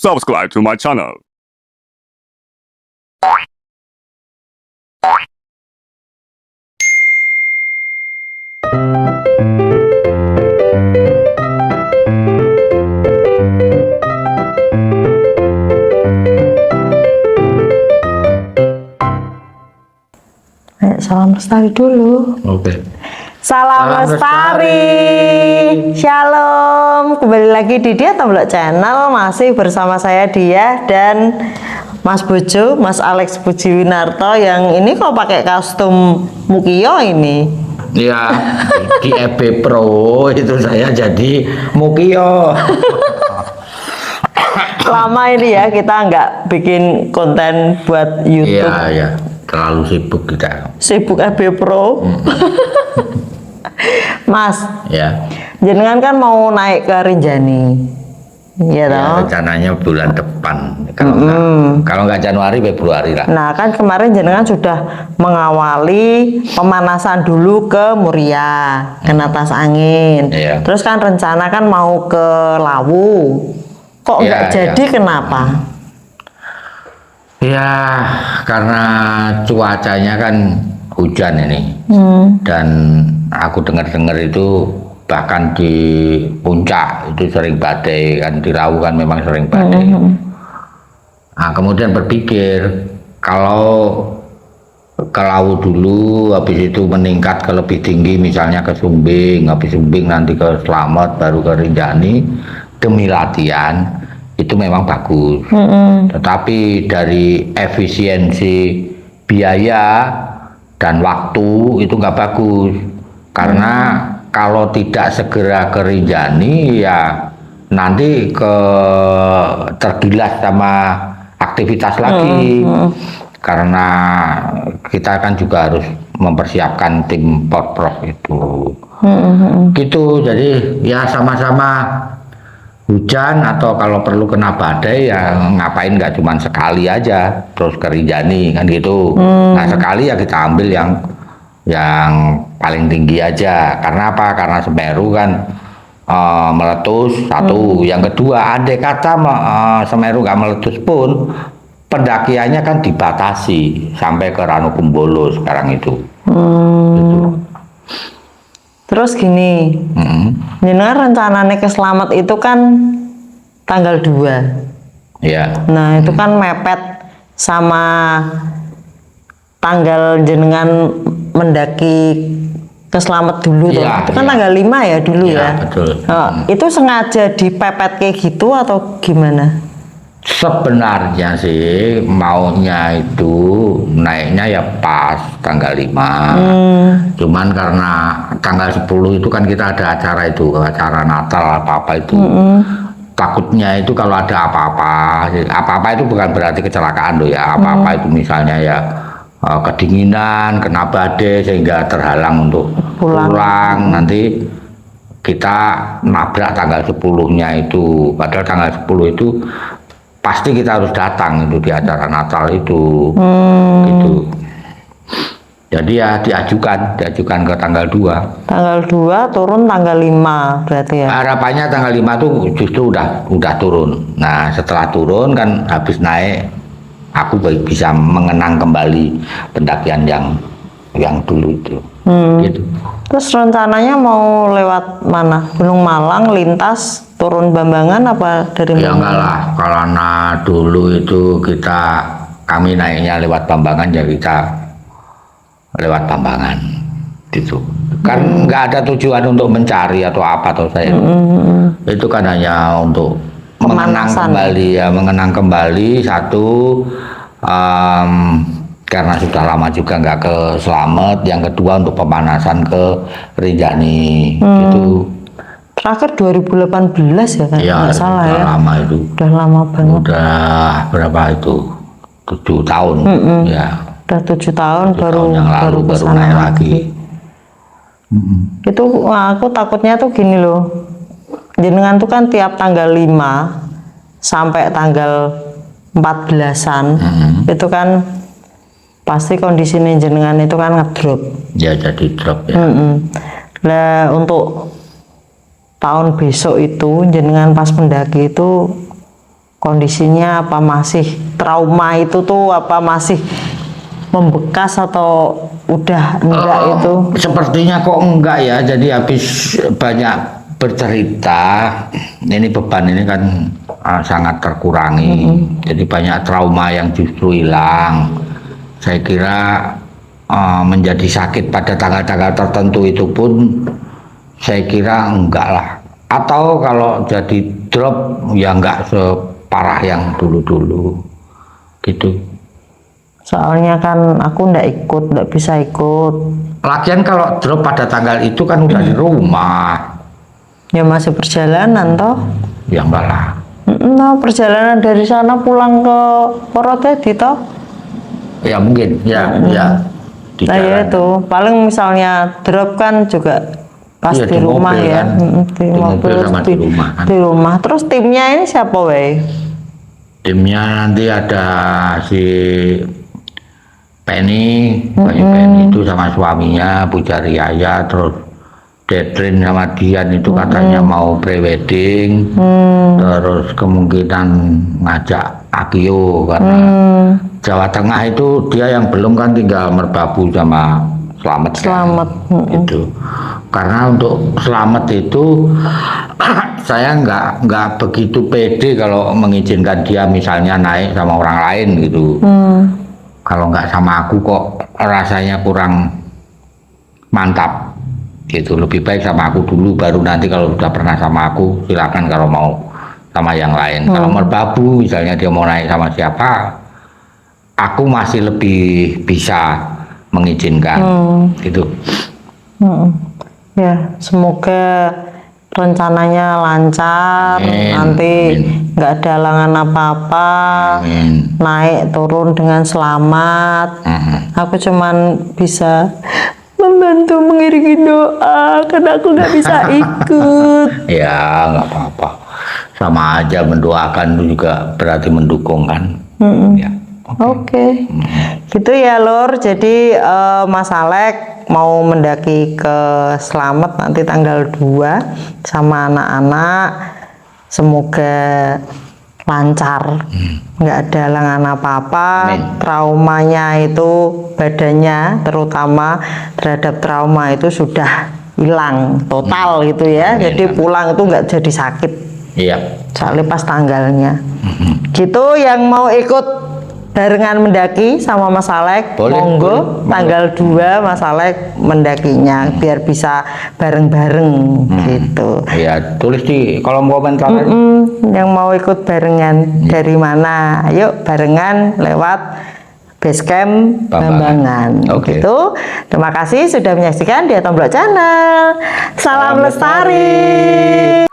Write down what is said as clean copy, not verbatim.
subscribe to my channel. Salam lestari dulu. Oke. Salam lestari. Shalom. Kembali lagi di Dia Tomblok Channel, masih bersama saya Dia dan Mas Bojo, Mas Alex Pujiwinarto yang ini kok pakai kostum Mukio ini. Ya, di EB Pro itu saya jadi Mukio. Lama ini ya kita nggak bikin konten buat YouTube. Iya, ya. Terlalu sibuk kita. Sibuk EB Pro. Mas, Ya. jenengan kan mau naik ke Rinjani, ya Ya, toh? rencananya bulan depan. Kalau nggak Januari, Februari lah. Nah, kan kemarin jenengan sudah mengawali pemanasan dulu ke Muria, ke Natas Angin. Iya. Terus kan rencana kan mau ke Lawu. Kok nggak Iya, jadi, iya. kenapa? Ya, karena cuacanya kan hujan ini. Dan aku dengar-dengar itu bahkan di puncak itu sering badai, kan di Lawu kan memang sering badai. Nah, kemudian berpikir kalau ke Lawu dulu, habis itu meningkat ke lebih tinggi, misalnya ke Sumbing, habis Sumbing nanti ke Slamet, baru ke Rinjani, demi latihan itu memang bagus. Tetapi dari efisiensi biaya dan waktu itu nggak bagus, karena kalau tidak segera ke Rinjani ya nanti tergilas sama aktivitas lagi. Karena kita kan juga harus mempersiapkan tim Porprov itu. Gitu, jadi ya sama-sama hujan atau kalau perlu kena badai ya ngapain, nggak cuma sekali aja terus ke Rinjani kan gitu. Nah, sekali ya kita ambil yang paling tinggi aja. Karena apa? Karena Semeru kan meletus satu. Yang kedua, andai kata Semeru nggak meletus pun pendakiannya kan dibatasi sampai ke Ranukumbolo sekarang itu. Gitu. Terus gini, jenengan rencananya ke Slamet itu kan tanggal 2. Ya. Nah, itu kan mepet sama tanggal jenengan mendaki ke Slamet dulu tuh. Iya, Itu kan iya. tanggal 5 ya dulu Iya, ya. betul. Oh, itu sengaja dipepet kayak gitu atau gimana? Sebenarnya sih maunya itu naiknya ya pas tanggal 5. Cuman karena tanggal 10 itu kan kita ada acara itu, acara Natal apa-apa itu. Takutnya itu kalau ada apa-apa itu bukan berarti kecelakaan loh ya. Apa-apa itu misalnya ya kedinginan, kena badai sehingga terhalang untuk pulang. Nanti kita nabrak tanggal 10-nya itu. Padahal tanggal 10 itu pasti kita harus datang itu di acara Natal itu. Gitu. Jadi ya diajukan ke tanggal 2. Tanggal 2 turun tanggal 5 berarti ya. Harapannya tanggal 5 tuh justru udah turun. Nah, setelah turun kan habis naik aku bisa mengenang kembali pendakian yang dulu itu. Gitu. Terus rencananya mau lewat mana? Gunung Malang, lintas, turun Bambangan apa dari Ya mana? enggak lah, karena dulu itu kami naiknya lewat Bambangan, ya kita lewat Bambangan gitu. Kan nggak ada tujuan untuk mencari atau apa atau saya. Itu kan hanya untuk mengenang Pemanasan. kembali ya, mengenang kembali satu, karena sudah lama juga nggak ke Slamet. Yang kedua untuk pemanasan ke Rinjani gitu. Terakhir 2018 ya kan? Ya, Nggak salah udah ya. lama itu. Udah lama banget. Udah berapa itu? 7 tahun. Ya. Udah 7 tahun 7 baru tahun yang lalu baru kesana naik lagi. Itu aku takutnya tuh gini loh. Jenengan tuh kan tiap tanggal 5 sampai tanggal 14-an itu kan pasti kondisinya jenengan itu kan ngedrop. Ya jadi drop ya. Nah, untuk tahun besok itu jenengan pas mendaki itu kondisinya, apa masih trauma itu tuh, apa masih membekas atau udah enggak itu? Sepertinya kok enggak ya. Jadi habis banyak bercerita, ini beban ini kan sangat terkurangi. Jadi banyak trauma yang justru hilang. Saya kira menjadi sakit pada tanggal-tanggal tertentu itu pun saya kira enggak lah. Atau kalau jadi drop ya enggak separah yang dulu-dulu gitu. Soalnya kan aku ndak bisa ikut. Lagian kalau drop pada tanggal itu kan udah di rumah. Ya masih perjalanan toh. Ya enggak lah. Nah, perjalanan dari sana pulang ke Purwodadi toh. Ya mungkin, ya, ya. Di Nah ya jalan. itu, paling misalnya drop kan juga pas Iya, di di rumah mobil ya. kan. Di Di mobil sama di rumah kan. Di rumah. Terus timnya ini siapa weh? Timnya nanti ada si Penny, Penny itu sama suaminya, Pujari Yaya, terus Detrin sama Dian itu katanya mau prewedding, terus kemungkinan ngajak Akio karena Jawa Tengah itu dia yang belum kan tinggal Merbabu sama Slamet. Selamat. Itu karena untuk Slamet itu saya nggak begitu pede kalau mengizinkan dia misalnya naik sama orang lain gitu. Kalau nggak sama aku kok rasanya kurang mantap gitu. Lebih baik sama aku dulu, baru nanti kalau sudah pernah sama aku silakan kalau mau sama yang lain. Kalau Merbabu misalnya dia mau naik sama siapa, aku masih lebih bisa mengizinkan gitu. Ya, semoga rencananya lancar, Amin. nanti nggak ada halangan apa-apa, Amin. naik turun dengan selamat. Aku cuman bisa membantu mengiringi doa karena aku nggak bisa ikut. Ya nggak apa-apa, sama aja mendoakan itu juga berarti mendukung kan. Ya. Oke. Gitu ya Lur. Jadi Mas Alek mau mendaki ke Slamet nanti tanggal 2 sama anak-anak. Semoga lancar, nggak ada halangan apa-apa. Amin. Traumanya itu badannya terutama terhadap trauma itu sudah hilang total gitu ya. Amin. Jadi pulang itu nggak jadi sakit. Iya. Soalnya pas tanggalnya. Gitu yang mau ikut barengan mendaki sama Mas Alek, Boleh, monggo boleh. tanggal 2 Mas Alek mendakinya biar bisa bareng-bareng gitu. Ya tulis di kolom komentar. Yang mau ikut barengan dari mana? Ayo barengan lewat Basecamp Bambangan. Oke. Gitu. Terima kasih sudah menyaksikan di Tomblok Channel. Salam lestari.